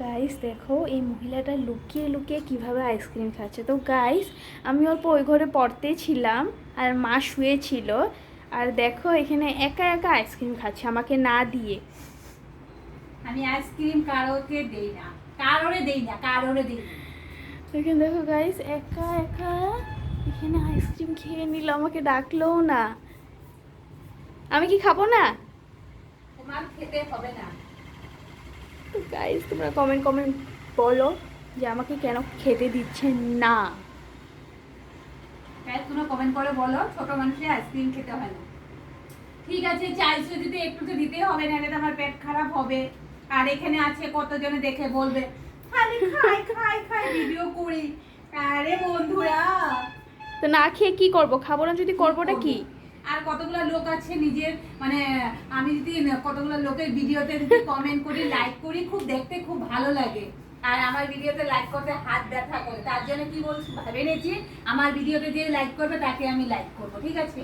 Guys দেখো এই মহিলাটা লুকিয়ে লুকিয়ে কিভাবে আইসক্রিম খাচ্ছে। তো গাইস আমি অল্প ওই ঘরে পড়তেই ছিলাম আর মা শুয়েছিল, আর দেখো এখানে একা একা আইসক্রিম খাচ্ছে আমাকে না দিয়ে। আমি আইসক্রিম কারোকে দেই না, কারোরে দেই না। এখানে দেখো গাইস একা একা এখানে আইসক্রিম খেয়ে নিল, আমাকে ডাকলোও না। আমি কি খাবো না? তোমার খেতে হবে না। তো গাইস তোমরা কমেন্ট বলো যে আমাকে কেন খেতে দিচ্ছে না। তাই তোমরা কমেন্ট করে বলো ছোট মানুষের আইসক্রিম খেতে হয় না। ঠিক আছে, চাইছো যদি একটু তো দিতে হবে, নাহলে তো আমার পেট খারাপ হবে। আর এখানে আছে কতজনে দেখে বলবে খালি খাই খাই খাই ভিডিও করি। আরে বন্ধুরা, তো না খেয়ে কি করব? খাবো না যদি করবোটা কি? আর কতগুলো লোক আছে নিজের মানে আমি যদি কতগুলো লোকের ভিডিওতে যদি কমেন্ট করি, লাইক করি, খুব দেখতে খুব ভালো লাগে। আর আমার ভিডিওতে লাইক করতে হাত ব্যথা করে, তার জন্য কি বলছি ভেবে নিয়েছি আমার ভিডিওতে যে লাইক করবে তাকে আমি লাইক করবো, ঠিক আছে।